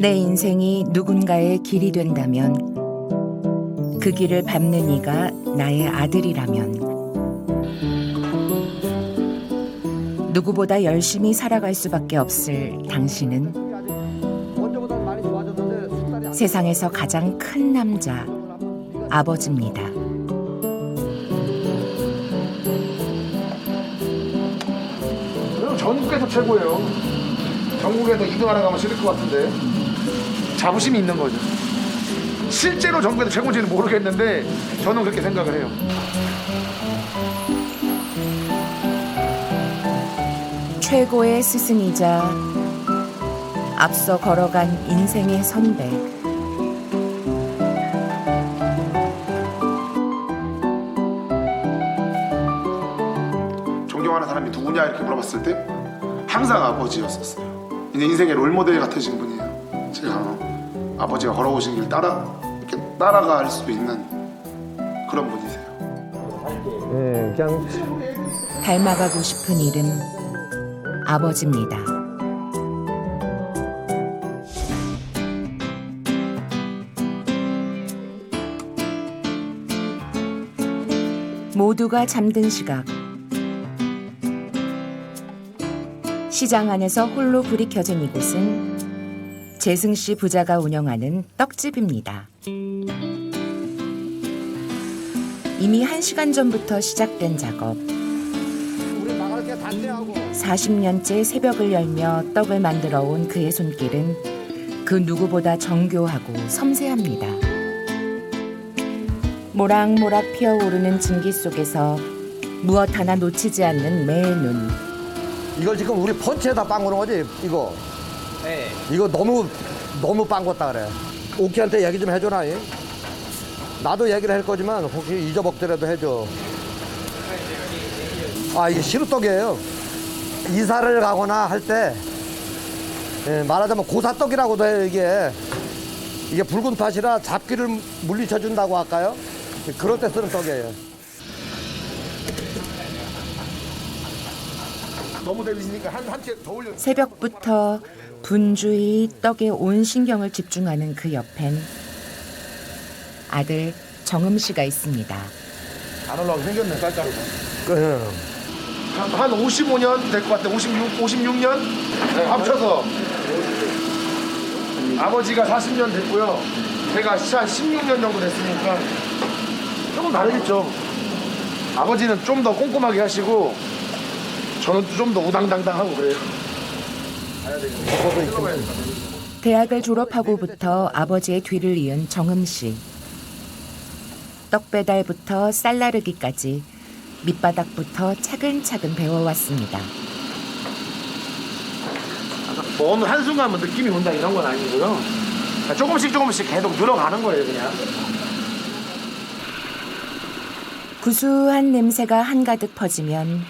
내 인생이 누군가의 길이 된다면 그 길을 밟는 이가 나의 아들이라면 누구보다 열심히 살아갈 수밖에 없을 당신은 세상에서 가장 큰 남자, 아버지입니다. 전국에서 최고예요. 전국에서 2등하러 가면 싫을 것 같은데 자부심이 있는 거죠. 실제로 전국에서 최고인지는 모르겠는데 저는 그렇게 생각을 해요. 최고의 스승이자 앞서 걸어간 인생의 선배. 존경하는 사람이 누구냐 이렇게 물어봤을 때 항상 아버지였었어요. 이제 인생의 롤모델 같으신 분이에요. 제가 아버지가 걸어오신 길 이렇게 따라갈 수 있는 그런 분이세요. 네, 그냥 닮아가고 싶은 이름, 아버지입니다. 모두가 잠든 시각. 시장 안에서 홀로 불이 켜진 이곳은 재승 씨 부자가 운영하는 떡집입니다. 이미 1시간 전부터 시작된 작업. 40년째 새벽을 열며 떡을 만들어 온 그의 손길은 그 누구보다 정교하고 섬세합니다. 모락모락 피어오르는 증기 속에서 무엇 하나 놓치지 않는 매의 눈. 이걸 지금 우리 펀치에다 빵 거는 거지 이거. 네. 이거 너무 빵 걷다 그래. 오키한테 얘기 좀 해줘라. 이. 나도 얘기를 할 거지만 혹시 잊어먹더라도 해줘. 아 이게 시루떡이에요. 이사를 가거나 할 때 말하자면 고사떡이라고도 해요. 이게 붉은 팥이라 잡기를 물리쳐준다고 할까요? 그럴 때 쓰는 떡이에요. 너무 데리시니까 한채 더 올려. 새벽부터 분주히 떡에 온 신경을 집중하는 그 옆엔 아들 정음 씨가 있습니다. 안 올라오게 생겼네 쌀가루가. 그, 한 55년 될 것 같아. 56년 합쳐서 아버지가 40년 됐고요. 제가 한 16년 정도 됐으니까 조금 다르겠죠. 아버지는 좀 더 꼼꼼하게 하시고 저는 좀 더 우당당당하고 그래요. 대학을 졸업하고부터 아버지의 뒤를 이은 정음 씨. 떡 배달부터 쌀 나르기까지 밑바닥부터 차근차근 배워왔습니다. 뭐 어느 한순간 뭐 느낌이 온다 이런 건 아니고요. 조금씩 계속 늘어가는 거예요 그냥. 구수한 냄새가 한가득 퍼지면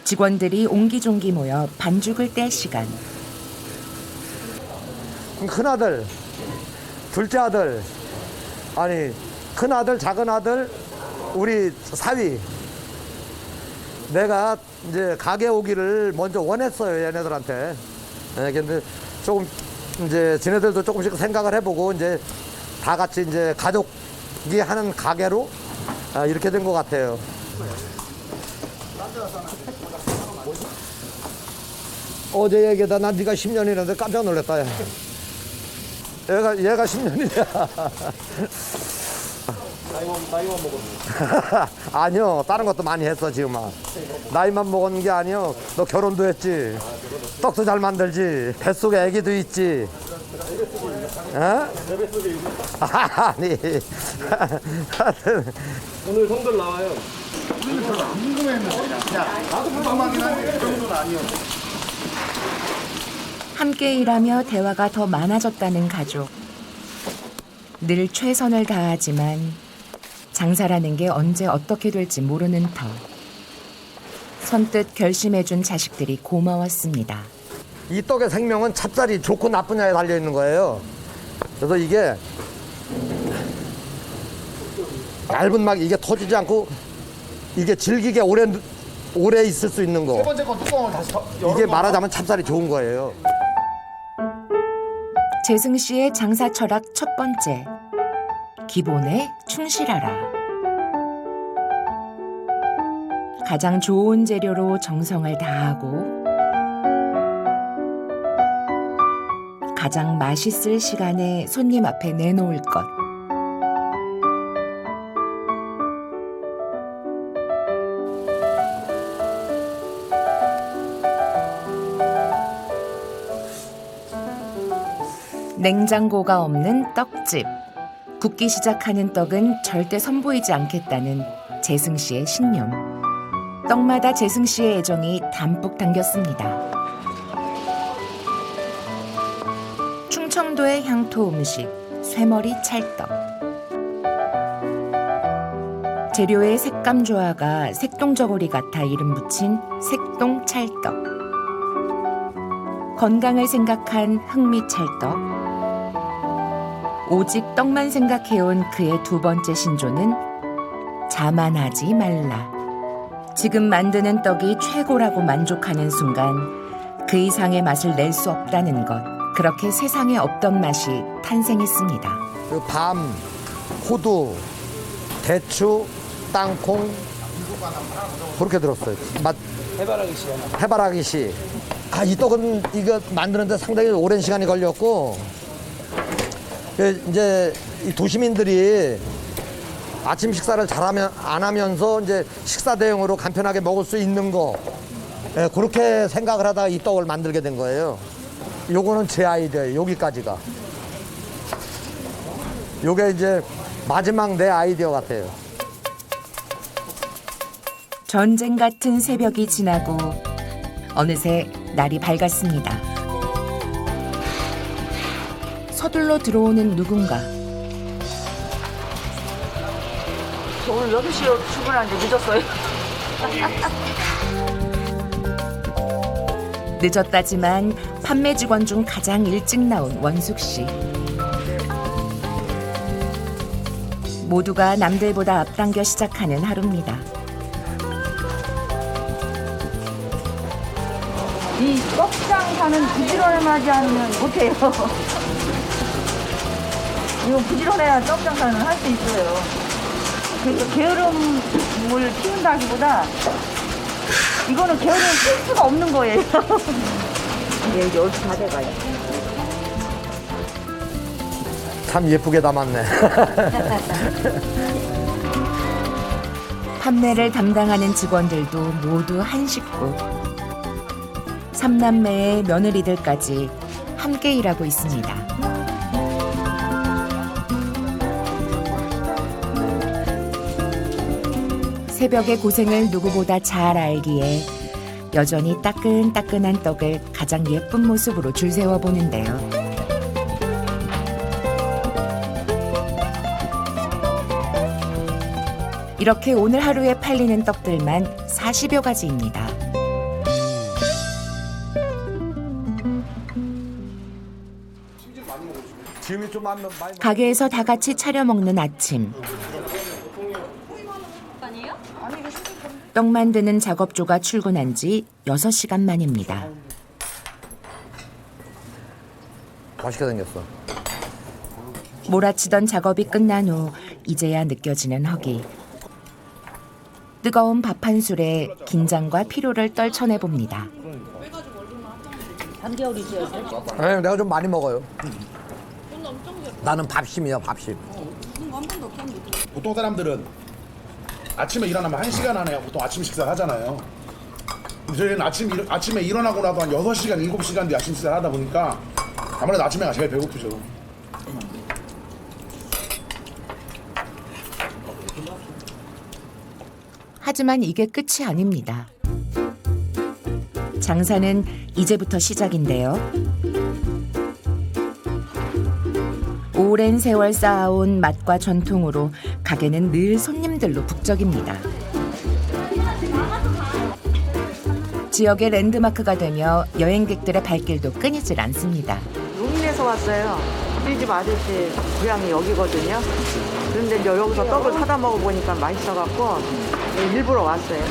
직원들이 옹기종기 모여 반죽을 뗄 시간. 큰아들, 둘째 아들, 아니 큰아들, 작은아들, 우리 사위. 내가 이제 가게 오기를 먼저 원했어요 얘네들한테. 근데 조금 이제 지네들도 조금씩 생각을 해보고 이제 다 같이 이제 가족이 하는 가게로 이렇게 된 것 같아요. 어제 얘기하다 난 네가 10년이라는데 깜짝 놀랐다. 야. 얘가 10년이냐. 나이만 먹었네. 아니요, 다른 것도 많이 했어 지금. 나이만 먹은 게 아니요. 너 결혼도 했지. 떡도 잘 만들지. 뱃속에 애기도 있지. 어? 아니. 오늘 성들 나와요. 우리는 별로 안 궁금했는데 그냥. 나도 궁금하긴 한데 그 정도는 아니었어. 함께 일하며 대화가 더 많아졌다는 가족. 늘 최선을 다하지만 장사라는 게 언제 어떻게 될지 모르는 터. 선뜻 결심해준 자식들이 고마웠습니다. 이 떡의 생명은 찹쌀이 좋고 나쁘냐에 달려있는 거예요. 그래서 이게 얇은 막 이게 터지지 않고 이게 질기게 오래 있을 수 있는 거. 세 번째 거 뚜껑을 다시 이게 말하자면 찹쌀이 좋은 거예요. 재승 씨의 장사 철학 첫 번째. 기본에 충실하라. 가장 좋은 재료로 정성을 다하고 가장 맛있을 시간에 손님 앞에 내놓을 것. 냉장고가 없는 떡집. 굽기 시작하는 떡은 절대 선보이지 않겠다는 재승 씨의 신념. 떡마다 재승 씨의 애정이 담뿍 담겼습니다. 충청도의 향토 음식, 쇠머리 찰떡. 재료의 색감 조화가 색동저고리 같아 이름 붙인 색동찰떡. 건강을 생각한 흑미찰떡. 오직 떡만 생각해온 그의 두 번째 신조는 자만하지 말라. 지금 만드는 떡이 최고라고 만족하는 순간 그 이상의 맛을 낼 수 없다는 것. 그렇게 세상에 없던 맛이 탄생했습니다. 그 밤, 호두, 대추, 땅콩 그렇게 들었어요. 맛 해바라기 씨 하나. 해바라기 씨. 아, 이 떡은 이거 만드는데 상당히 오랜 시간이 걸렸고 이제 이 도시민들이 아침 식사를 안 하면서 이제 식사 대용으로 간편하게 먹을 수 있는 거 그렇게 생각을 하다가 이 떡을 만들게 된 거예요. 요거는 제 아이디어예요. 여기까지가. 요게 이제 마지막 내 아이디어 같아요. 전쟁 같은 새벽이 지나고 어느새 날이 밝았습니다. 서둘러 들어오는 누군가. 저 오늘 6시에 출근하는데 늦었어요. 늦었다지만 판매 직원 중 가장 일찍 나온 원숙 씨. 모두가 남들보다 앞당겨 시작하는 하루입니다. 이 떡장 사는 부지런을 맞이 않으면 못해요. 이거 부지런해야 떡장 사는 할 수 있어요. 그래서 게으름을 피운다기보다 이거는 게으름을 필 수가 없는 거예요. 이제 10시 다 돼가요. 참 예쁘게 담았네. 판매를 담당하는 직원들도 모두 한 식구. 삼남매의 며느리들까지 함께 일하고 있습니다. 새벽의 고생을 누구보다 잘 알기에 여전히 따끈따끈한 떡을 가장 예쁜 모습으로 줄 세워 보는데요. 이렇게 오늘 하루에 팔리는 떡들만 40여 가지입니다. 지금이 좀 많이 가게에서 다 같이 차려 먹는 아침. 떡 만드는 작업조가 출근한 지 6시간 만입니다. 맛있게 생겼어. 몰아치던 작업이 끝난 후 이제야 느껴지는 허기. 뜨거운 밥 한 술에 긴장과 피로를 떨쳐내봅니다. 네, 내가 좀 많이 먹어요. 나는 밥심이야, 밥심. 보통 사람들은 아침에 일어나면 1시간 안에 보통 아침 식사를 하잖아요. 근데 저희는 아침에 일어나고 나도 한 6시간, 7시간 뒤에 아침 식사를 하다 보니까 아무래도 아침에가 제일 배고프죠. 하지만 이게 끝이 아닙니다. 장사는 이제부터 시작인데요. 오랜 세월 쌓아온 맛과 전통으로 가게는 늘 손님들로 북적입니다. 지역의 랜드마크가 되며 여행객들의 발길도 끊이질 않습니다. 용인에서 왔어요. 우리 집 아저씨 고향이 여기거든요. 그런데 이제 여기서 떡을 사다 먹어보니까 맛있어갖고 일부러 왔어요.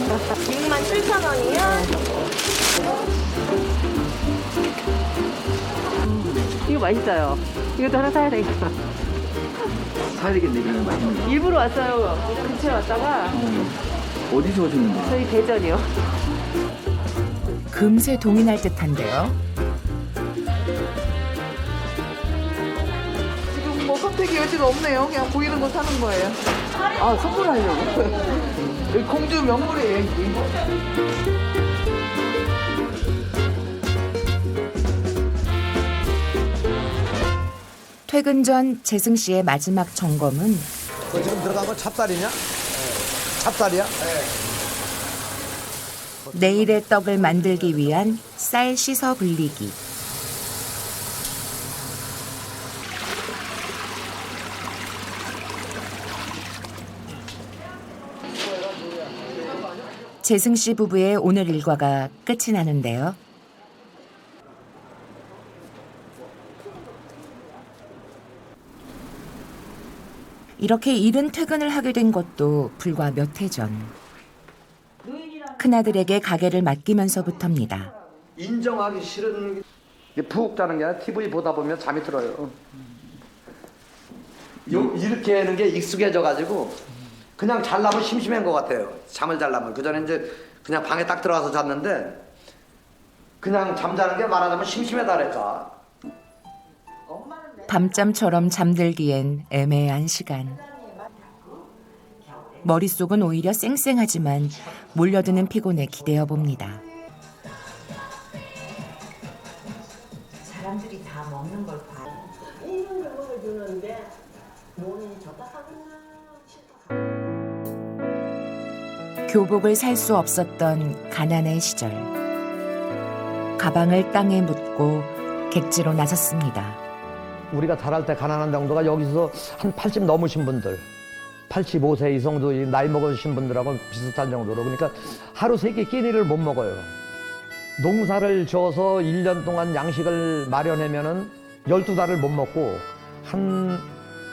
67,000원이요? 이 이거 맛있어요. 이것도 하나 사야 되겠다. 사야 되겠네, 그러면 맛있는 거. 일부러 왔어요. 근처에 왔다가 어디서 오셨는데? 저희 대전이요. 금세 동인할 듯한데요. 지금 뭐 선택의 여지가 없네요. 그냥 보이는 거 사는 거예요. 아, 선물하려고. 여기 공주 명물이에요, 이게. 퇴근 전 재승 씨의 마지막 점검은 그 지금 들어간 건 찹쌀이냐? 찹쌀이야? 내일의 떡을 만들기 위한 쌀 씻어 불리기. 재승 씨 부부의 오늘 일과가 끝이 나는데요. 이렇게 이른 퇴근을 하게 된 것도 불과 몇 해 전. 큰아들에게 가게를 맡기면서부터입니다. 인정하기 싫은 게 푹 자는 게 아니라 TV 보다 보면 잠이 들어요. 이렇게 하는 게 익숙해져가지고 그냥 잘라면 심심한 것 같아요. 잠을 잘라면. 그전에 이제 그냥 방에 딱 들어가서 잤는데 그냥 잠자는 게 말하자면 심심하다랄까. 밤잠처럼 잠들기엔 애매한 시간. 머릿속은 오히려 쌩쌩하지만 몰려드는 피곤에 기대어 봅니다. 사람들이 다 먹는 걸 봐. 있는 걸 먹어주는데 몸이 좋다 하구나 싫다 하구나. 교복을 살 수 없었던 가난의 시절. 가방을 땅에 묻고 객지로 나섰습니다. 우리가 자랄 때 가난한 정도가 여기서 한 80 넘으신 분들, 85세 이상도 나이 먹으신 분들하고 비슷한 정도로. 그러니까 하루 3끼 끼니를 못 먹어요. 농사를 지어서 1년 동안 양식을 마련하면은 12달을 못 먹고 한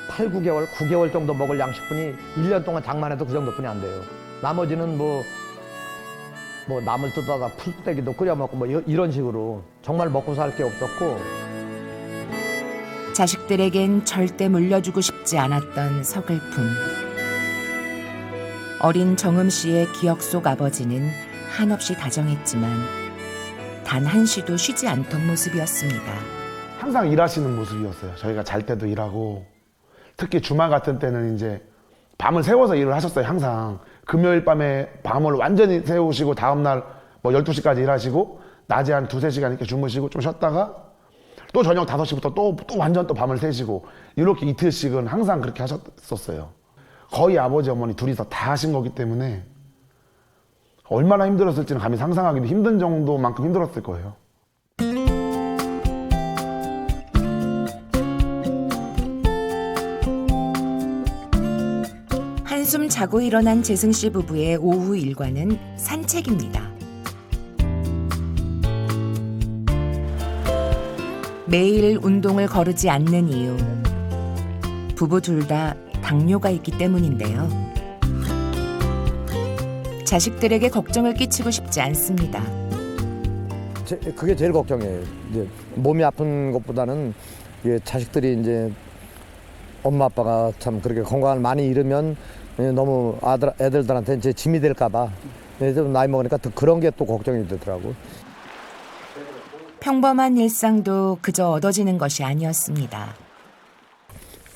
8, 9개월, 9개월 정도 먹을 양식분이 1년 동안 장만해도 그 정도뿐이 안 돼요. 나머지는 뭐 나물 뜯어다 풀떼기도 끓여 먹고 뭐 이런 식으로 정말 먹고 살 게 없었고. 자식들에겐 절대 물려주고 싶지 않았던 서글픔. 어린 정음 씨의 기억 속 아버지는 한없이 다정했지만 단 한시도 쉬지 않던 모습이었습니다. 항상 일하시는 모습이었어요. 저희가 잘 때도 일하고 특히 주말 같은 때는 이제 밤을 새워서 일을 하셨어요. 항상 금요일 밤에 밤을 완전히 새우시고 다음날 뭐 12시까지 일하시고 낮에 한 2-3시간 이렇게 주무시고 좀 쉬었다가 또 저녁 5시부터 또 완전 또 밤을 새시고 이렇게 이틀씩은 항상 그렇게 하셨었어요. 거의 아버지 어머니 둘이서 다 하신 거기 때문에 얼마나 힘들었을지는 감히 상상하기도 힘든 정도만큼 힘들었을 거예요. 한숨 자고 일어난 재승 씨 부부의 오후 일과는 산책입니다. 매일 운동을 거르지 않는 이유. 부부 둘 다 당뇨가 있기 때문인데요. 자식들에게 걱정을 끼치고 싶지 않습니다. 그게 제일 걱정이에요. 이제 몸이 아픈 것보다는 이게 자식들이 이제 엄마 아빠가 참 그렇게 건강을 많이 잃으면 너무 애들한테 이제 짐이 될까봐. 나이 먹으니까 또 그런 게 또 걱정이 되더라고. 평범한 일상도 그저 얻어지는 것이 아니었습니다.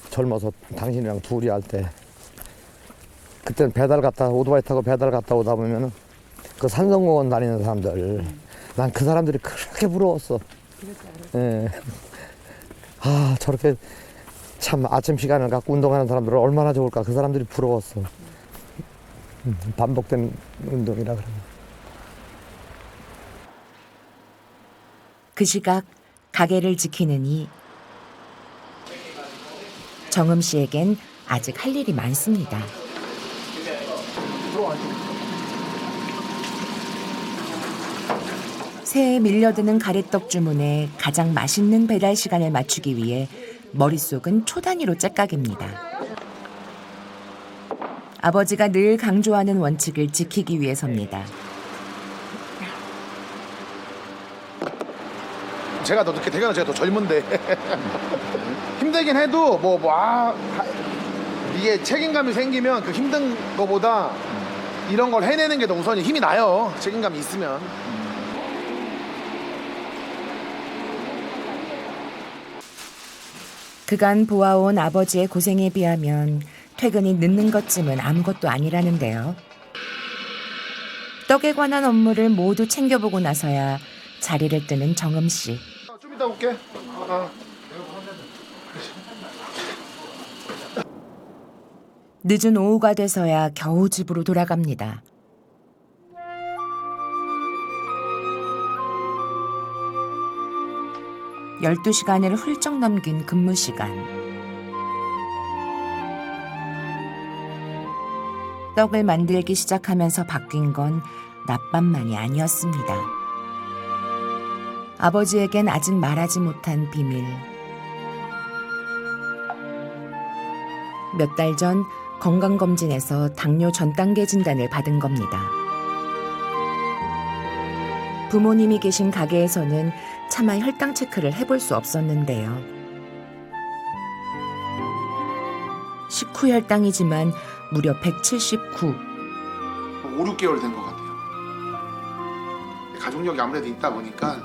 젊어서 당신이랑 둘이 할 때 그때는 오토바이 타고 배달 갔다 오다 보면은 그 산성공원 다니는 사람들, 난 그 사람들이 그렇게 부러웠어. 예. 아, 저렇게 참 아침 시간을 갖고 운동하는 사람들은 얼마나 좋을까. 그 사람들이 부러웠어. 반복된 운동이라 그러면. 그 시각 가게를 지키는 이 정음 씨에겐 아직 할 일이 많습니다. 새해 밀려드는 가래떡 주문에 가장 맛있는 배달 시간을 맞추기 위해 머릿속은 초 단위로 째깍입니다. 아버지가 늘 강조하는 원칙을 지키기 위해서입니다. 제가 더 늦게 퇴근하면 제가 더 젊은데 힘들긴 해도 이게 책임감이 생기면 그 힘든 거보다 이런 걸 해내는 게 더 우선이 힘이 나요. 책임감이 있으면. 그간 보아온 아버지의 고생에 비하면 퇴근이 늦는 것쯤은 아무것도 아니라는데요. 떡에 관한 업무를 모두 챙겨보고 나서야 자리를 뜨는 정음 씨. 좀 이따 올게. 늦은 오후가 돼서야 겨우 집으로 돌아갑니다. (12시간을) 훌쩍 넘긴 근무 시간. 떡을 만들기 시작하면서 바뀐 건 낮밤만이 아니었습니다. 아버지에겐 아직 말하지 못한 비밀. 몇 달 전 건강검진에서 당뇨 전 단계 진단을 받은 겁니다. 부모님이 계신 가게에서는 차마 혈당 체크를 해볼 수 없었는데요. 식후 혈당이지만 무려 179. 5, 6개월 된 것 같아요. 가족력이 아무래도 있다 보니까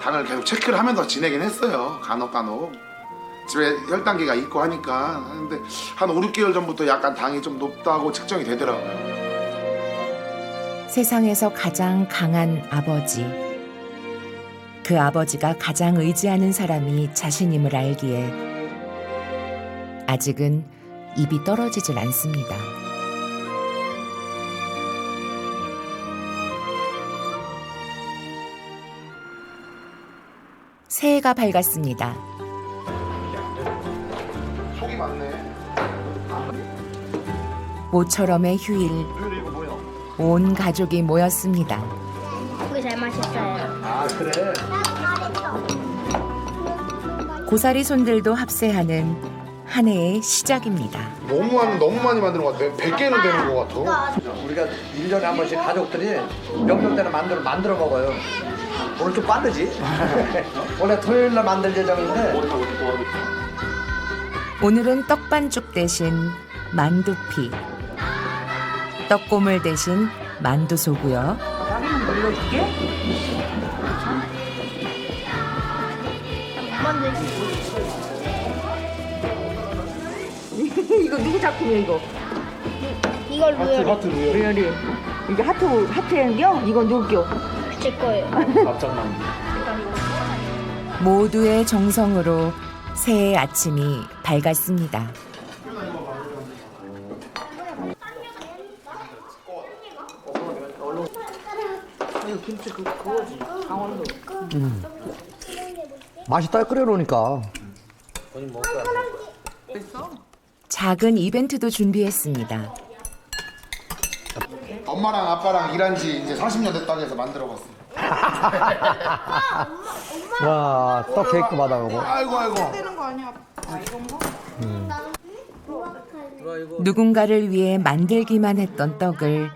당을 계속 체크를 하면서 지내긴 했어요. 간혹. 집에 혈당계가 있고 하니까. 근데 한 5, 6개월 전부터 약간 당이 좀 높다고 측정이 되더라고요. 세상에서 가장 강한 아버지. 그 아버지가 가장 의지하는 사람이 자신임을 알기에 아직은 입이 떨어지질 않습니다. 새해가 밝았습니다. 속이 많네. 모처럼의 휴일. 온 가족이 모였습니다. 고기 잘 마셨어요. 아 그래? 고사리 손들도 합세하는 한 해의 시작입니다. 너무 많이 만드는 것 같아. 100개는 되는 것 같아. 우리가 1년에 한 번씩 가족들이 명절 때는 만들어 먹어요. 오늘 좀 빠르지? 원래 토요일 날 만들 예정인데 오늘은 떡반죽 대신 만두피, 떡고물 대신 만두소고요. 나리는 눌러줄게. 이거 누구 작품이야 이거? 이걸 루얼이 리얼이. 이게 하트인겨? 이건 누구겨? 제 거예요. 모두의 정성으로 새해 아침이 밝았습니다. 맛있다 끓여놓으니까. 작은 이벤트도 준비했습니다. 엄마랑 아빠랑 일한 지 이제 40년 됐다고 해서 만들어봤어요. 와, 떡 케이크 받아보고. 아이고. 누군가를 위해 만들기만 했던 떡을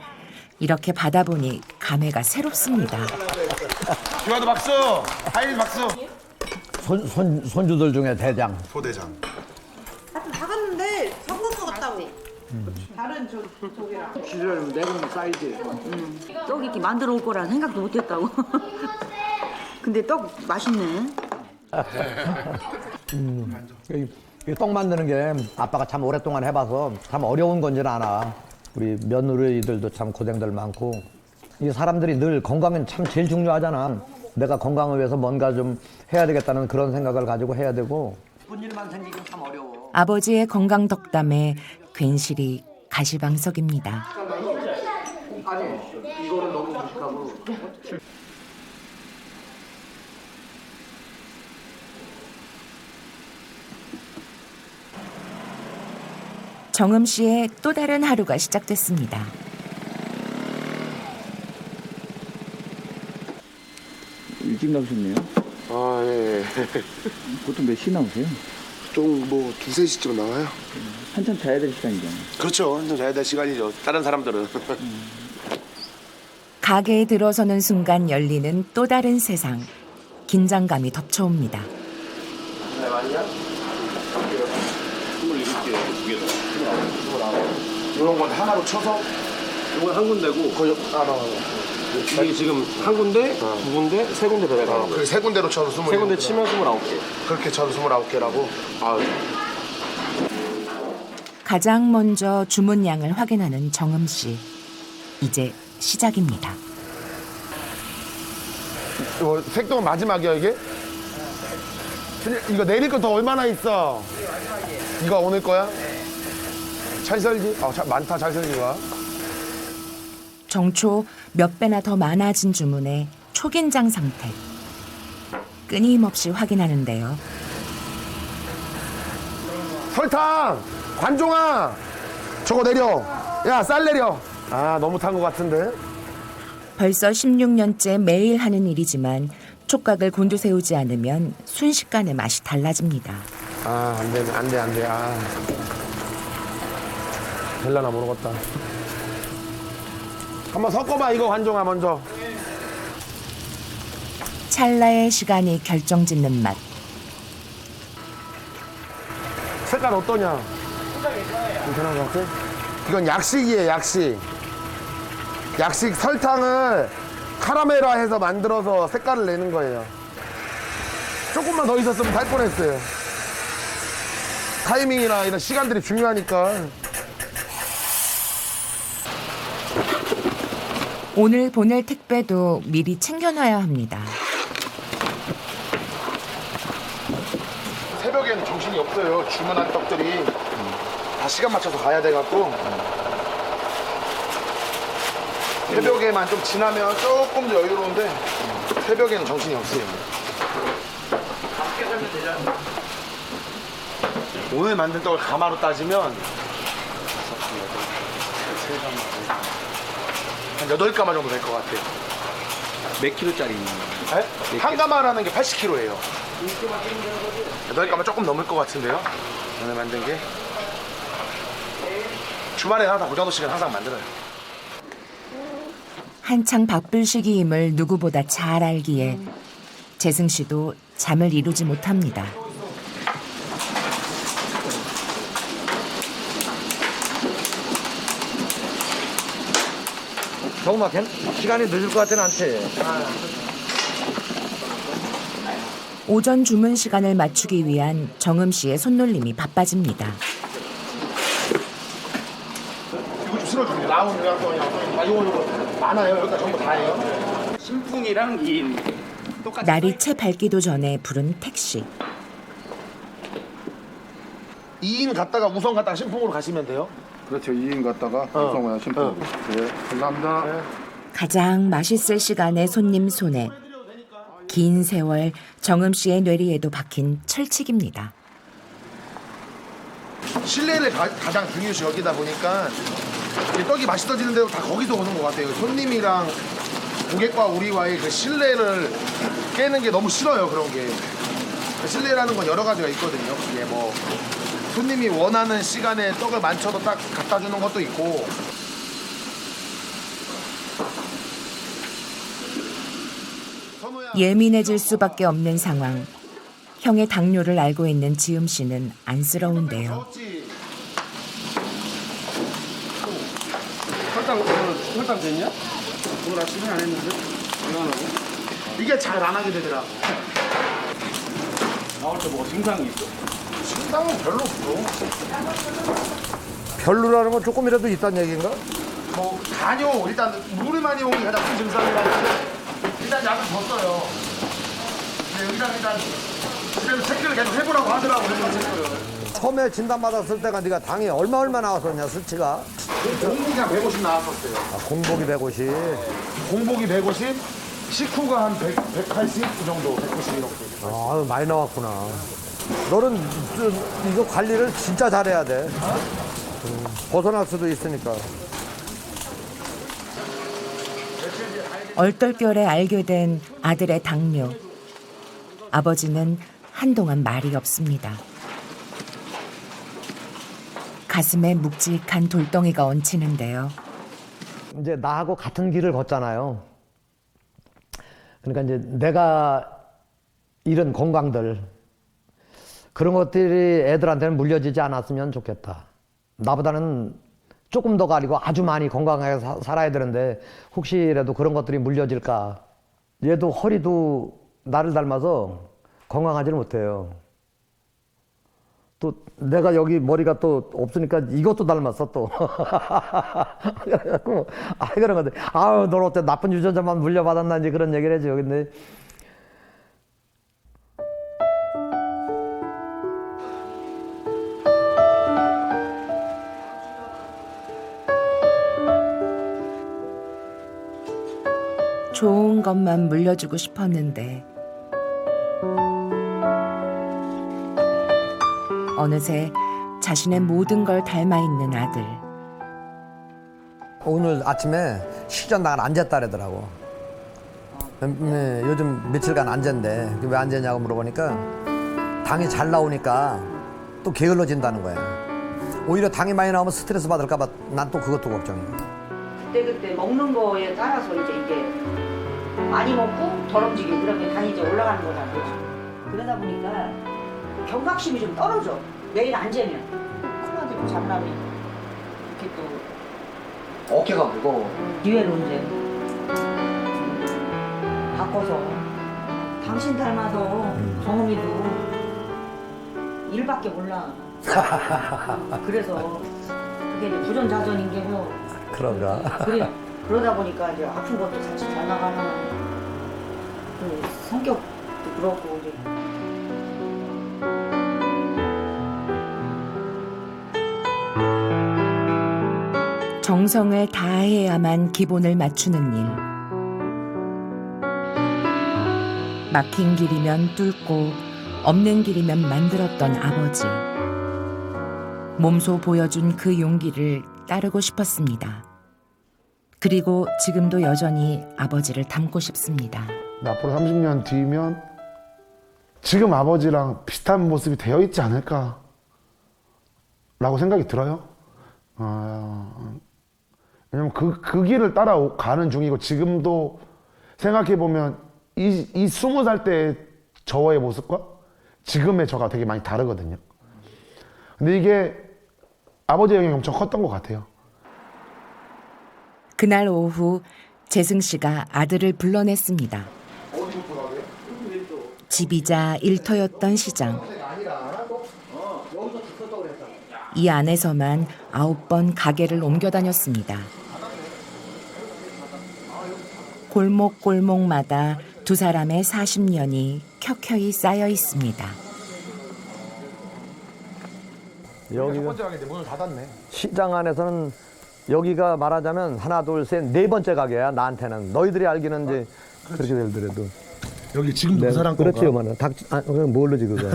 이렇게 받아보니 감회가 새롭습니다. 기와도 박수. 하이리 박수. 손주들 중에 대장. 소대장. 작았는데 섞은 것 같다고. 다른 저기랑. 시절 내공 사이즈. 떡 이렇게 만들어 올 거라는 생각도 못했다고. 근데 떡 맛있네. 이 떡 만드는 게 아빠가 참 오랫동안 해봐서 참 어려운 건지는 알아. 우리 며느리들도 참 고생들 많고 이 사람들이 늘 건강은 참 제일 중요하잖아. 내가 건강을 위해서 뭔가 좀 해야 되겠다는 그런 생각을 가지고 해야 되고. 나쁜 일만 생기긴 참 어려워. 아버지의 건강 덕담에 괜시리 가시방석입니다. 아니 이거는 너무 무식하고. 정음 씨의 또 다른 하루가 시작됐습니다. 일찍 나오셨네요. 아 예. 보통 몇 시 나오세요? 좀 뭐 2, 3시쯤 나와요. 한참 자야 될 시간이잖아요. 그렇죠. 한참 자야 될 시간이죠. 다른 사람들은. 가게에 들어서는 순간 열리는 또 다른 세상. 긴장감이 덮쳐옵니다. 이런 건 하나로 쳐서 이건 한 군데고 거의 이게 지금 한 군데, 두 군데, 세 군데 들어가는 거예요. 그세 군데로 쳐서 20개. 세 군데 치면 29개. 그렇게 쳐서 29개라고. 가장 먼저 주문량을 확인하는 정음 씨. 이제 시작입니다. 이거 색동 마지막이야 이게? 이거 내릴 거 더 얼마나 있어? 이거 오늘 거야? 잘 썰지? 많다 잘 썰지가. 정초 몇 배나 더 많아진 주문에 초긴장 상태. 끊임없이 확인하는데요. 설탕! 관종아! 저거 내려. 야, 쌀 내려. 너무 탄 것 같은데. 벌써 16년째 매일 하는 일이지만 촉각을 곤두세우지 않으면 순식간에 맛이 달라집니다. 안 돼. 될라나 모르겠다. 한번 섞어봐, 이거 관종아, 먼저. 찰나의 시간이 결정짓는 맛. 색깔 어떠냐? 괜찮은 것 같아? 이건 약식이에요, 약식. 약식 설탕을 카라멜화해서 만들어서 색깔을 내는 거예요. 조금만 더 있었으면 달 뻔했어요. 타이밍이나 이런 시간들이 중요하니까. 오늘 보낼 택배도 미리 챙겨놔야 합니다. 새벽에는 정신이 없어요. 주문한 떡들이 다 시간 맞춰서 가야 돼갖고 새벽에만 좀 지나면 조금 더 여유로운데 새벽에는 정신이 없어요. 오늘 만든 떡을 가마로 따지면 한 8가마 정도 될 것 같아요. 몇 킬로짜리 있는 거예요? 네? 한 가마라는 게 80kg예요. 8가마 조금 넘을 것 같은데요. 오늘 만든 게 주말에 항상 그 정도씩은 항상 만들어요. 한창 바쁠 시기임을 누구보다 잘 알기에 재승 씨도 잠을 이루지 못합니다. 정말 시간이 늦을 것 같지는 않지. 오전 주문 시간을 맞추기 위한 정음 씨의 손놀림이 바빠집니다. 이거 좀 쓸어주세요. 라운드 이거 많아요. 여기가 전부 다예요. 신풍이랑 2인 똑같이. 날이 채 밝기도 전에 부른 택시. 2인 갔다가 우선 갔다가 신풍으로 가시면 돼요. 그렇죠. 2인 갔다가 우선 신풍. 네, 감사합니다. 가장 맛있을 시간에 손님 손에 긴 세월 정음 씨의 뇌리에도 박힌 철칙입니다. 신뢰를 가장 중요시 여기다 보니까 이 떡이 맛있어지는 데도 다 거기서 오는 것 같아요. 손님이랑 고객과 우리와의 그 신뢰를 깨는 게 너무 싫어요. 그런 게. 신뢰라는 건 여러 가지가 있거든요. 이게 뭐 손님이 원하는 시간에 떡을 만쳐도 딱 갖다 주는 것도 있고 예민해질 수밖에 없는 상황. 형의 당뇨를 알고 있는 지음 씨는 안쓰러운데요. 설탕 됐냐? 오늘 아침에 안 했는데? 이게 잘 안 하게 되더라고. 나올 때 뭐가 증상이 있어? 식당은 별로 없어. 별로라는 건 조금이라도 있다는 얘기인가? 뭐 간요 일단 물을 많이 먹는 게 가장 큰 증상이라는데 일단 약을 줬어요. 근데 여기다 일단 집에서 체크를 계속 해보라고 하더라고. 그래서 체크를. 처음에 진단받았을 때가 네가 당이 얼마 나왔었냐 수치가? 공복이 한 150 나왔었어요. 공복이 150. 공복이 150, 식후가 한 180 그 정도, 190 이렇게. 많이 나왔구나. 너는 이거 관리를 진짜 잘해야 돼. 벗어날 수도 있으니까. 얼떨결에 알게 된 아들의 당뇨. 아버지는 한동안 말이 없습니다. 가슴에 묵직한 돌덩이가 얹히는데요. 이제 나하고 같은 길을 걷잖아요. 그러니까 이제 내가 이런 건강들 그런 것들이 애들한테는 물려지지 않았으면 좋겠다. 나보다는 조금 더 가리고 아주 많이 건강하게 살아야 되는데 혹시라도 그런 것들이 물려질까. 얘도 허리도 나를 닮아서 건강하지는 못해요. 또 내가 여기 머리가 또 없으니까 이것도 닮았어 또. 그래갖고 그런 건데 아유 너 어때 나쁜 유전자만 물려받았나 이제 그런 얘기를 해줘. 근데 좋은 것만 물려주고 싶었는데 어느새 자신의 모든 걸 닮아 있는 아들. 오늘 아침에 식전당을 안 쟀다 그러더라고. 네, 요즘 며칠간 안 쟀는데 왜 안 쟀냐고 물어보니까 당이 잘 나오니까 또 게을러진다는 거야. 오히려 당이 많이 나오면 스트레스 받을까 봐 난 또 그것도 걱정이야. 그때 먹는 거에 따라서 이제 많이 먹고 덜 움직이고 그러면 당이 이제 올라가는 거잖아요. 그러다 보니까 경각심이 좀 떨어져. 매일 안 재면 큰아들도 장남이 이렇게 또 어깨가 무거워. 기회로 이제 바꿔서 당신 닮아서 정음이도 일밖에 몰라. 그래서 그게 이제 부전자전인 게 뭐 그런가? 그래. 그러다 보니까 이제 아픈 것도 같이 잘 나가는 그 성격도 그렇고 이제 정성을 다해야만 기본을 맞추는 일. 막힌 길이면 뚫고 없는 길이면 만들었던 아버지. 몸소 보여준 그 용기를 따르고 싶었습니다. 그리고 지금도 여전히 아버지를 닮고 싶습니다. 앞으로 30년 뒤면 지금 아버지랑 비슷한 모습이 되어 있지 않을까 라고 생각이 들어요. 왜냐면 그 길을 따라가는 중이고 지금도 생각해보면 이 20살 때 저의 모습과 지금의 저가 되게 많이 다르거든요. 근데 이게 아버지의 영향이 엄청 컸던 것 같아요. 그날 오후 재승 씨가 아들을 불러냈습니다. 집이자 일터였던 시장. 이 안에서만 9번 가게를 옮겨 다녔습니다. 골목골목마다 두 사람의 40년이 켜켜이 쌓여 있습니다. 여기가 문을 닫았네. 시장 안에서는 여기가 말하자면 하나 둘 셋 네 번째 가게야 나한테는. 너희들이 알기는 이제 그렇게 되더라도 여기 지금도 그 사람 건가? 그렇지요, 만은 그냥 모르지 그거.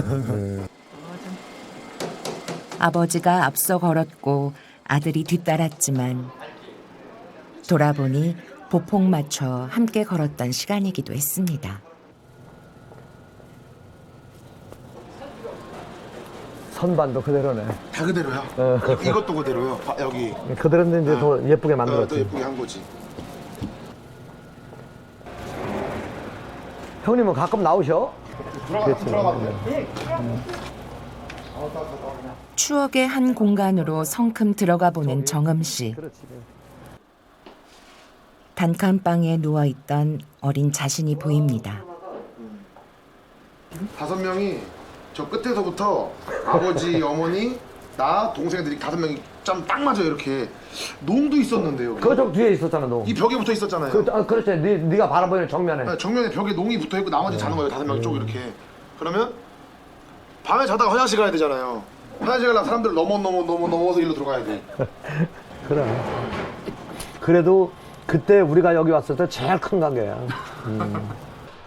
아버지가 앞서 걸었고 아들이 뒤따랐지만 돌아보니 보폭 맞춰 함께 걸었던 시간이기도 했습니다. 선반도 그대로네. 다 그대로요. 이것도 그대로요. 여기 그대로인데 이제 더 예쁘게 만들었지. 더 예쁘게 한 거지. 형님은 가끔 나오셔? 들어가도 돼. 추억의 한 공간으로 성큼 들어가 보는 정음 씨. 단칸방에 누워있던 어린 자신이 보입니다. 5명이 저 끝에서부터 아버지, 어머니, 나, 동생들이 5명이 좀 딱 맞아요. 이렇게 농도 있었는데요. 그저 뒤에 있었잖아, 너. 이 벽에 붙어 있었잖아요. 그렇지. 네가 바라보는 정면에. 네, 정면에 벽에 농이 붙어 있고 나머지 자는 거예요. 5명이 쭉 이렇게. 그러면 밤에 자다가 화장실 가야 되잖아요. 화장실 가려면 사람들 넘어서 일로 들어가야 돼. 그래. 그래도 그때 우리가 여기 왔을 때 제일 큰 가게야.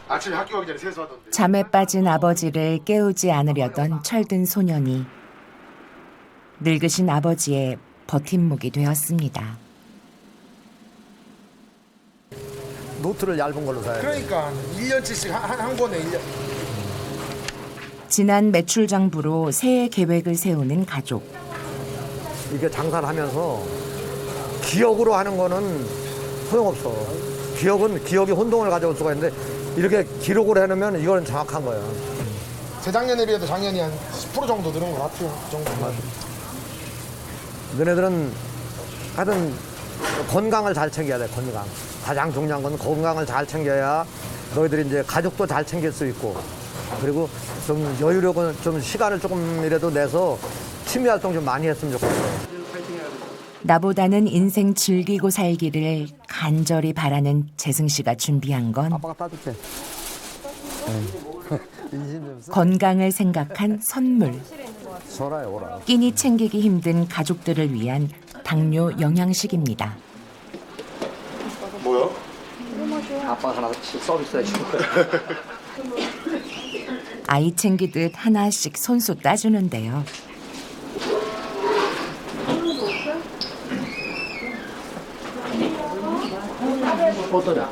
아침에 학교 가기 전에 세수하던데. 잠에 빠진 아버지를 깨우지 않으려던 철든 소년이 늙으신 아버지의 버팀목이 되었습니다. 노트를 얇은 걸로 사야 돼. 그러니까 1년치씩 한 권에 1년. 지난 매출 정부로 새해 계획을 세우는 가족. 이게 장사를 하면서 기억으로 하는 거는 소용없어. 기억이 혼동을 가져올 수가 있는데 이렇게 기록을 해놓으면 이거는 정확한 거예요. 재작년에 비해도 작년이 한 10% 정도 늘은 것 같아요. 그 정도. 너네들은 하여튼 건강을 잘 챙겨야 돼, 건강. 가장 중요한 건 건강을 잘 챙겨야 너희들이 이제 가족도 잘 챙길 수 있고, 그리고 좀 여유력은 좀 시간을 조금이라도 내서 취미 활동 좀 많이 했으면 좋겠어. 나보다는 인생 즐기고 살기를 간절히 바라는 재승 씨가 준비한 건 아빠가 따뜻해. 건강을 생각한 선물. 전화해 오라. 끼니 챙기기 힘든 가족들을 위한 당뇨 영양식입니다. 뭐야? 아빠가 하나 서비스 해주고. 아이 챙기듯 하나씩 손수 따주는데요. 어떠냐?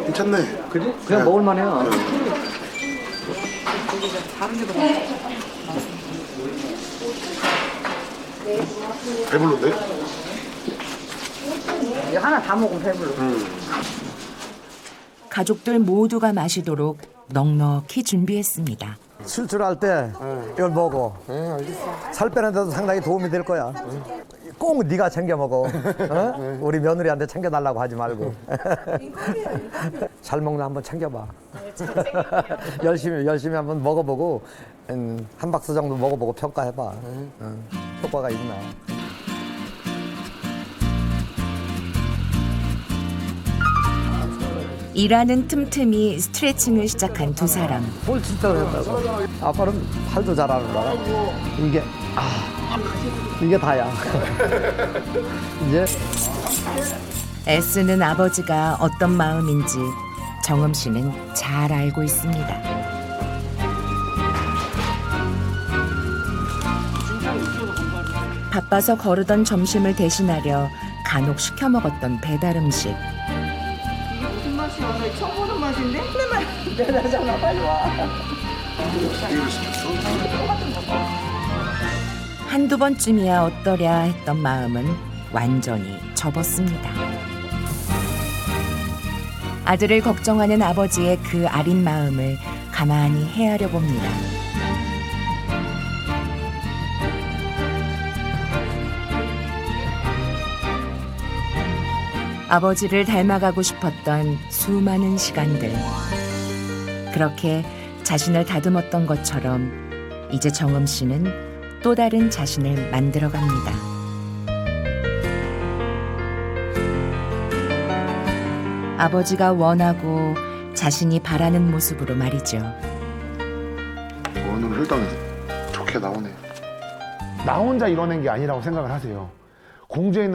괜찮네. 그래? 그냥 먹을만해요. 배불른데? 이거 하나 다 먹으면 배불러. 가족들 모두가 마시도록 넉넉히 준비했습니다. 출출할 때 이걸 먹어. 살 빼는 데도 상당히 도움이 될 거야. 꼭 네가 챙겨 먹어. 어? 우리 며느리한테 챙겨달라고 하지 말고. 잘 먹나 한번 챙겨봐. 열심히 한번 먹어보고 한 박스 정도 먹어보고 평가해봐. 효과가 있나. 일하는 틈틈이 스트레칭을 시작한 두 사람. 뭘 진짜 했다고. 아빠는 팔도 잘하는 거야. 이게 다야. 이제 애쓰는 아버지가 어떤 마음인지 정음 씨는 잘 알고 있습니다. 바빠서 거르던 점심을 대신하려 간혹 시켜 먹었던 배달 음식. 이게 무슨 맛이야? 나 처음 보는 맛인데? 그래 말이야. 빨리 와. 한두 번쯤이야 어떠랴 했던 마음은 완전히 접었습니다. 아들을 걱정하는 아버지의 그 아린 마음을 가만히 헤아려 봅니다. 아버지를 닮아가고 싶었던 수많은 시간들. 그렇게 자신을 다듬었던 것처럼 이제 정음 씨는 또 다른 자신을 만들어갑니다. 아버지가 원하고 자신이 바라는 모습으로 말이죠. 오늘 일단 좋게 나오네요. 나 혼자 이뤄낸 게 아니라고 생각을 하세요. 공주에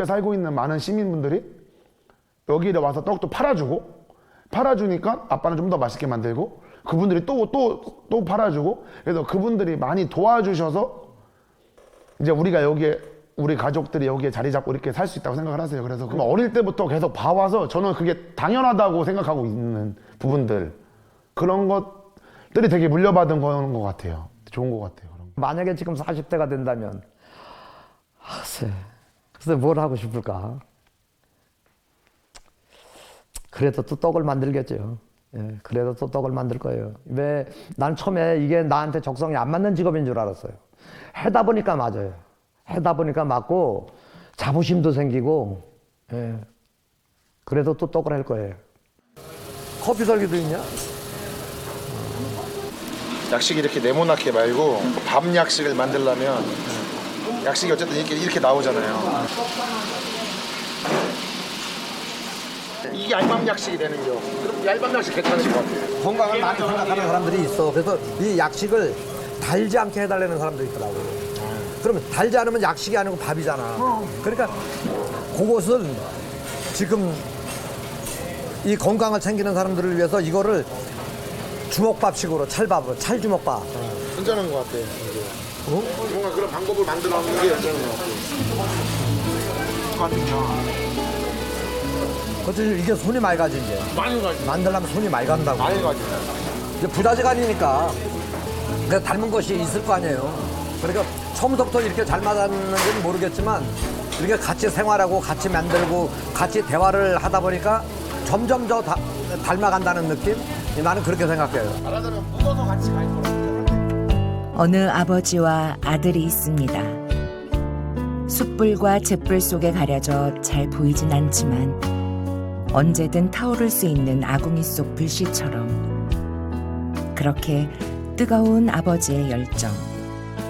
살고 있는 많은 시민분들이 여기에 와서 떡도 팔아주니까 아빠는 좀 더 맛있게 만들고, 그분들이 또 팔아주고, 그래서 그분들이 많이 도와주셔서 이제 우리가 여기에, 우리 가족들이 여기에 자리 잡고 이렇게 살 수 있다고 생각을 하세요. 그래서 어릴 때부터 계속 봐와서 저는 그게 당연하다고 생각하고 있는 부분들, 그런 것들이 되게 물려받은 거는 것 같아요. 좋은 것 같아요. 그런 거. 만약에 지금 40대가 된다면 글쎄 뭘 하고 싶을까? 그래도 또 떡을 만들겠죠. 예, 그래도 또 떡을 만들 거예요. 왜? 난 처음에 이게 나한테 적성이 안 맞는 직업인 줄 알았어요. 하다 보니까 맞아요. 하다 보니까 맞고 자부심도 생기고, 예. 그래도 또 떡을 할 거예요. 커피 설기도 있냐? 약식이 이렇게 네모나게 말고 밤 약식을 만들려면 약식이 어쨌든 이렇게 나오잖아요. 이게 얄밤 약식이 되는 거. 그럼 얄밤 약식 괜찮은 것 같아요. 건강을 많이 생각하는 사람들이 있어. 그래서 이 약식을 달지 않게 해달라는 사람도 있더라고. 그러면 달지 않으면 약식이 아니고 밥이잖아. 그러니까 그것은 지금 이 건강을 챙기는 사람들을 위해서 이거를 주먹밥식으로 찰밥으로 찰주먹밥. 괜찮은 것 같아요. 뭔가 그런 방법을 만들어놓는 게 괜찮은 것 같아요. 그렇지, 이게 손이 많이 가지 이제. 많이 가지. 만들려면 손이 많이 간다고. 많이 가지. 이제 부자지간이니까 그러니까 닮은 것이 있을 거 아니에요. 그러니까 처음부터 이렇게 잘 맞았는지는 모르겠지만 이렇게 같이 생활하고 같이 만들고 같이 대화를 하다 보니까 점점 더 닮아간다는 느낌? 나는 그렇게 생각해요. 어느 아버지와 아들이 있습니다. 숯불과 잿불 속에 가려져 잘 보이진 않지만 언제든 타오를 수 있는 아궁이 속 불씨처럼 그렇게 뜨거운 아버지의 열정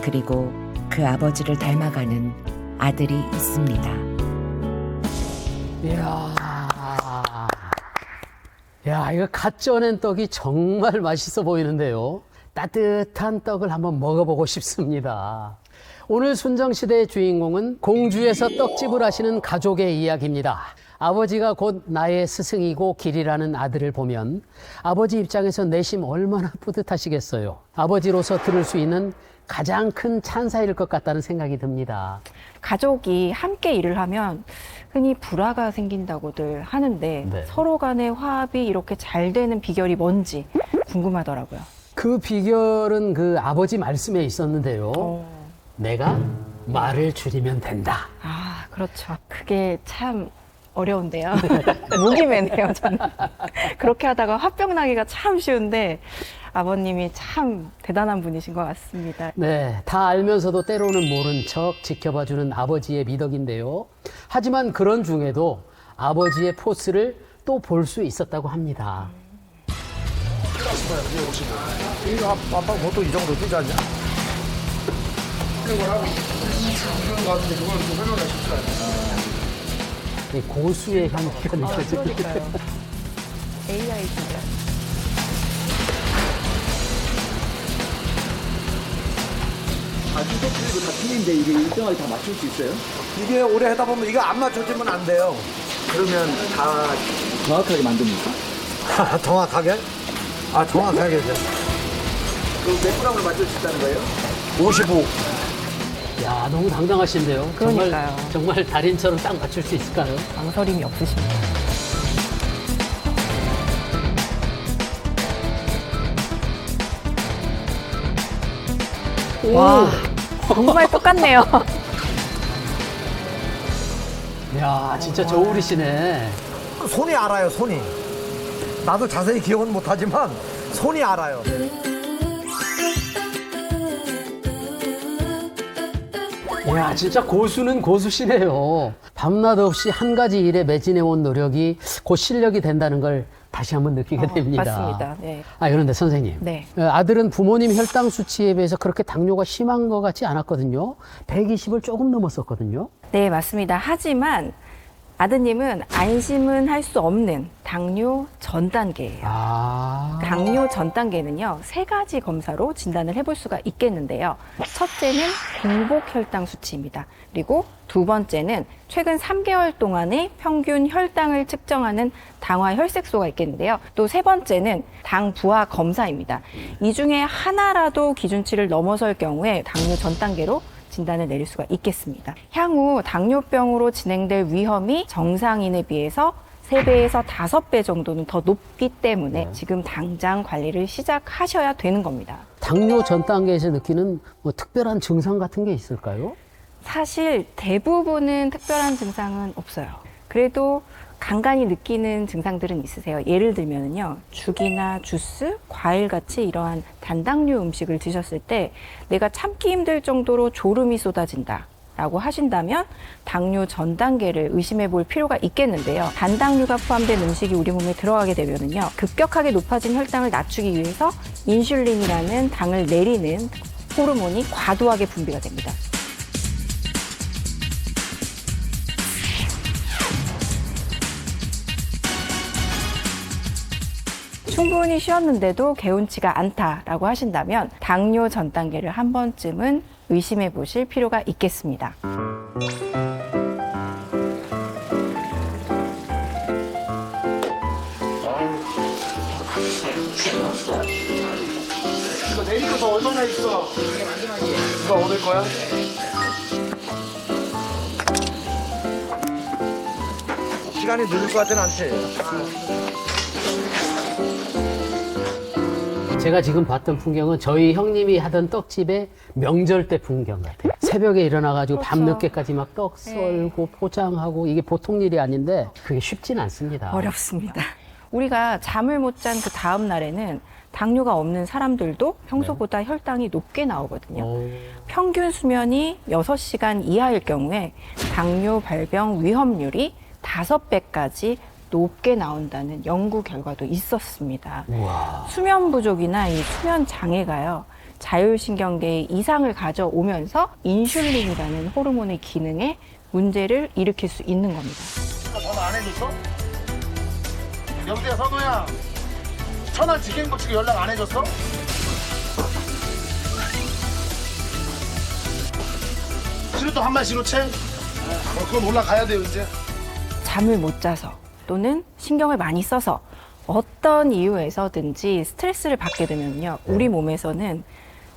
그리고 그 아버지를 닮아가는 아들이 있습니다. 야, 이거 갓 쪄낸 떡이 정말 맛있어 보이는데요. 따뜻한 떡을 한번 먹어보고 싶습니다. 오늘 순정시대의 주인공은 공주에서 떡집을 하시는 가족의 이야기입니다. 아버지가 곧 나의 스승이고 길이라는 아들을 보면 아버지 입장에서 내심 얼마나 뿌듯하시겠어요. 아버지로서 들을 수 있는 가장 큰 찬사일 것 같다는 생각이 듭니다. 가족이 함께 일을 하면 흔히 불화가 생긴다고들 하는데 네. 서로 간의 화합이 이렇게 잘 되는 비결이 뭔지 궁금하더라고요. 그 비결은 그 아버지 말씀에 있었는데요. 내가 말을 줄이면 된다. 아, 그렇죠. 그게 참 어려운데요. 목이 메네요, 저는. 그렇게 하다가 화병 나기가 참 쉬운데 아버님이 참 대단한 분이신 것 같습니다. 네, 다 알면서도 때로는 모른 척 지켜봐주는 아버지의 미덕인데요. 하지만 그런 중에도 아버지의 포스를 또 볼 수 있었다고 합니다. 이거 아빠 보통 이 정도 뛰지 않냐? 이 고수의 향기가 느껴집니다. AI 진짜. 떡집도 다 틀린데 이게 일정하게 다 맞출 수 있어요? 이게 오래 하다 보면 이거 안 맞춰지면 안 돼요. 그러면 다 정확하게 만듭니까? 정확하게? 아, 정확하게 이제. 그럼 몇 g을 맞출 수 있다는 거예요? 55. 야, 너무 당당하신데요. 그러니까요. 정말 달인처럼 딱 맞출 수 있을까요? 망설임이 없으십니다. 와, 정말 똑같네요. 야, 진짜 저울이시네. 손이 알아요, 손이. 나도 자세히 기억은 못하지만 손이 알아요. 야, 진짜 고수는 고수시네요. 밤낮 없이 한 가지 일에 매진해온 노력이 곧 실력이 된다는 걸 다시 한번 느끼게 됩니다. 맞습니다. 네. 아, 그런데 선생님. 네. 아들은 부모님 혈당 수치에 비해서 그렇게 당뇨가 심한 것 같지 않았거든요. 120을 조금 넘었었거든요. 네, 맞습니다. 하지만 아드님은 안심은 할 수 없는 당뇨 전 단계예요. 아. 당뇨 전 단계는요, 3가지 검사로 진단을 해볼 수가 있겠는데요. 첫째는 공복 혈당 수치입니다. 그리고 두 번째는 최근 3개월 동안의 평균 혈당을 측정하는 당화 혈색소가 있겠는데요. 또 세 번째는 당 부하 검사입니다. 이 중에 하나라도 기준치를 넘어설 경우에 당뇨 전 단계로 진단을 내릴 수가 있겠습니다. 향후 당뇨병으로 진행될 위험이 정상인에 비해서 3배에서 5배 정도는 더 높기 때문에 지금 당장 관리를 시작하셔야 되는 겁니다. 당뇨 전 단계에서 느끼는 뭐 특별한 증상 같은 게 있을까요? 사실 대부분은 특별한 증상은 없어요. 그래도 간간히 느끼는 증상들은 있으세요. 예를 들면요, 죽이나 주스, 과일 같이 이러한 단당류 음식을 드셨을 때 내가 참기 힘들 정도로 졸음이 쏟아진다 라고 하신다면 당뇨 전 단계를 의심해 볼 필요가 있겠는데요. 단당류가 포함된 음식이 우리 몸에 들어가게 되면은요, 급격하게 높아진 혈당을 낮추기 위해서 인슐린이라는 당을 내리는 호르몬이 과도하게 분비가 됩니다. 충분히 쉬었는데도 개운치가 않다라고 하신다면 당뇨 전 단계를 한 번쯤은 의심해 보실 필요가 있겠습니다. 이거 내리고 더 얼마나 있어? 누가 오늘 거야? 시간이 늦을 것 같지는 않지. 제가 지금 봤던 풍경은 저희 형님이 하던 떡집의 명절 때 풍경 같아요. 새벽에 일어나가지고 그렇죠. 밤늦게까지 막 떡 썰고 포장하고 이게 보통 일이 아닌데 그게 쉽진 않습니다. 어렵습니다. 우리가 잠을 못 잔 그 다음 날에는 당뇨가 없는 사람들도 평소보다 혈당이 높게 나오거든요. 평균 수면이 6시간 이하일 경우에 당뇨 발병 위험률이 5배까지 높게 나온다는 연구 결과도 있었습니다. 우와. 수면 부족이나 이 수면 장애가요, 자율신경계에 이상을 가져오면서 인슐린이라는 호르몬의 기능에 문제를 일으킬 수 있는 겁니다. 전화 안 해줬어? 여보세요, 선호야. 천안 직행부 측에 연락 안 해줬어? 신호도 한말 신호체? 그건 올라가야 돼요 이제. 잠을 못 자서 또는 신경을 많이 써서 어떤 이유에서든지 스트레스를 받게 되면요, 우리 몸에서는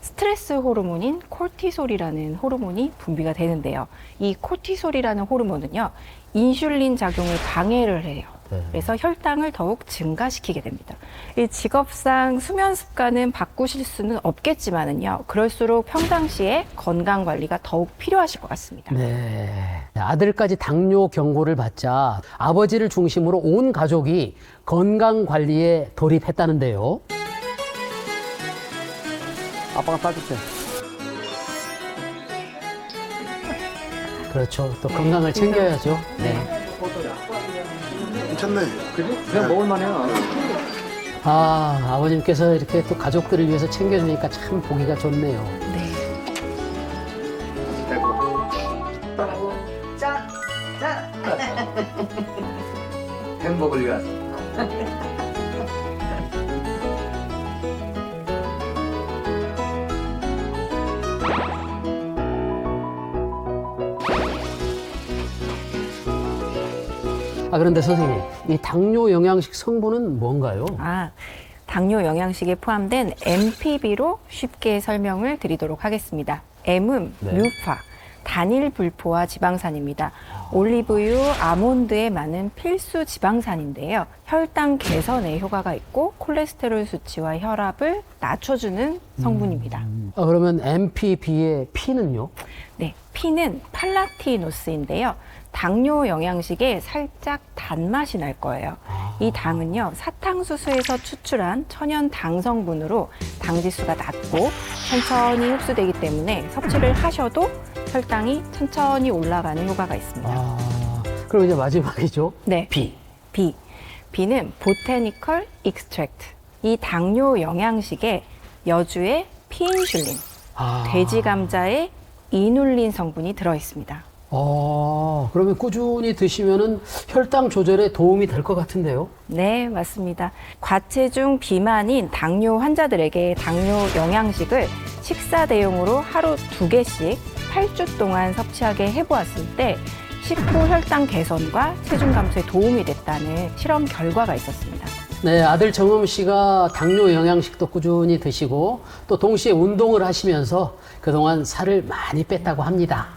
스트레스 호르몬인 콜티솔이라는 호르몬이 분비가 되는데요. 이 콜티솔이라는 호르몬은요, 인슐린 작용을 방해를 해요. 그래서 혈당을 더욱 증가시키게 됩니다. 이 직업상 수면 습관은 바꾸실 수는 없겠지만은요, 그럴수록 평상시에 건강 관리가 더욱 필요하실 것 같습니다. 네. 아들까지 당뇨 경고를 받자 아버지를 중심으로 온 가족이 건강 관리에 돌입했다는데요. 아빠가 따줄게. 그렇죠. 또 건강을 챙겨야죠. 네. 괜찮네. 그지? 그냥 먹을만해요. 아, 아버님께서 이렇게 또 가족들을 위해서 챙겨주니까 참 보기가 좋네요. 네. 짠! 짠! 행복을 위해서. 아, 그런데 선생님, 이 당뇨 영양식 성분은 뭔가요? 당뇨 영양식에 포함된 MPB로 쉽게 설명을 드리도록 하겠습니다. M은 뮤파, 단일 불포화 지방산입니다. 올리브유, 아몬드에 많은 필수 지방산인데요. 혈당 개선에 효과가 있고 콜레스테롤 수치와 혈압을 낮춰주는 성분입니다. 그러면 MPB의 P는요? 네, P는 팔라티노스인데요. 당뇨 영양식에 살짝 단맛이 날 거예요. 이 당은요, 사탕수수에서 추출한 천연 당 성분으로 당 지수가 낮고 천천히 흡수되기 때문에 섭취를 하셔도 혈당이 천천히 올라가는 효과가 있습니다. 그럼 이제 마지막이죠? 네. B. B는 보테니컬 익스트랙트. 이 당뇨 영양식에 여주의 피인슐린, 돼지 감자의 이눌린 성분이 들어 있습니다. 그러면 꾸준히 드시면은 혈당 조절에 도움이 될 것 같은데요? 네, 맞습니다. 과체중 비만인 당뇨 환자들에게 당뇨 영양식을 식사 대용으로 하루 2개씩 8주 동안 섭취하게 해보았을 때 식후 혈당 개선과 체중 감소에 도움이 됐다는 실험 결과가 있었습니다. 네, 아들 정음 씨가 당뇨 영양식도 꾸준히 드시고 또 동시에 운동을 하시면서 그동안 살을 많이 뺐다고 합니다.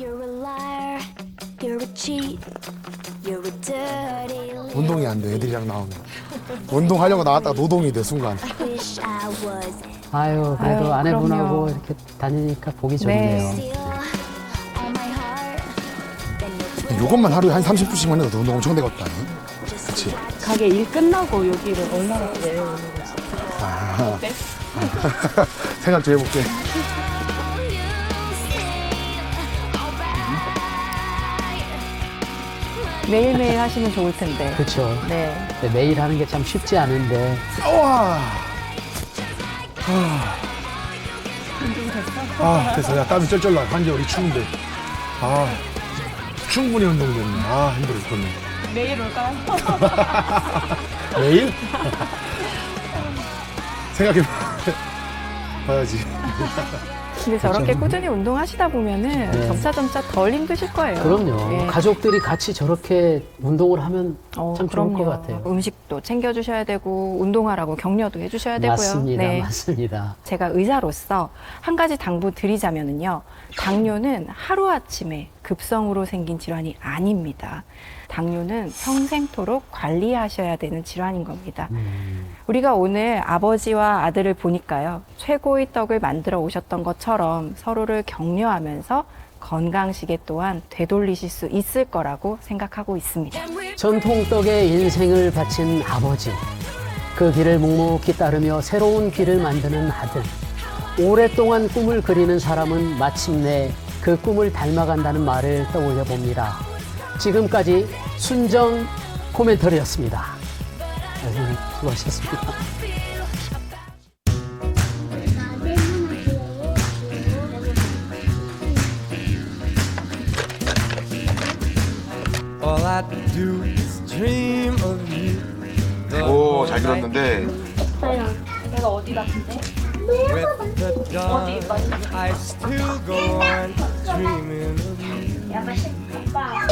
운동이 안 돼, 애들이랑 나오면. 운동하려고 나왔다가 노동이 돼, 순간. 아유, 그래도 아내분하고 그럼요. 이렇게 다니니까 보기 좋네요. 이것만 하루에 한 30분씩만 해도 운동 엄청 되겠다. 그치? 가게 일 끝나고 여기를 얼마나 내려오는 거지? 생각 좀 해볼게. 매일매일 하시면 좋을 텐데. 그렇죠. 네. 매일 하는 게 참 쉽지 않은데. 됐어. 야, 땀이 쩔쩔 나. 관절이 추운데. 충분히 운동됐네. 힘들어 죽겠네. 내일 올까요? 내일? 생각해 봐야지. 근데 저렇게 꾸준히 운동하시다 보면은 점차 덜 힘드실 거예요. 그럼요. 예. 가족들이 같이 저렇게 운동을 하면 참 좋을 것 같아요. 음식도 챙겨주셔야 되고 운동하라고 격려도 해주셔야 되고요. 맞습니다. 네. 맞습니다. 제가 의사로서 한 가지 당부 드리자면은요. 당뇨는 하루아침에 급성으로 생긴 질환이 아닙니다. 당뇨는 평생토록 관리하셔야 되는 질환인 겁니다. 우리가 오늘 아버지와 아들을 보니까요. 최고의 떡을 만들어 오셨던 것처럼 서로를 격려하면서 건강시계 또한 되돌리실 수 있을 거라고 생각하고 있습니다. 전통떡에 인생을 바친 아버지, 그 길을 묵묵히 따르며 새로운 길을 만드는 아들, 오랫동안 꿈을 그리는 사람은 마침내 그 꿈을 닮아간다는 말을 떠올려 봅니다. 지금까지 순정 코멘터리였습니다. 선생님 수고하셨습니다. 오, 잘 들었는데. 내가 어디 같은데? 어디 약간 오빠.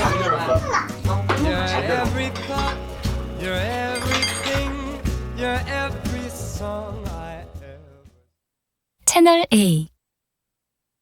채널 A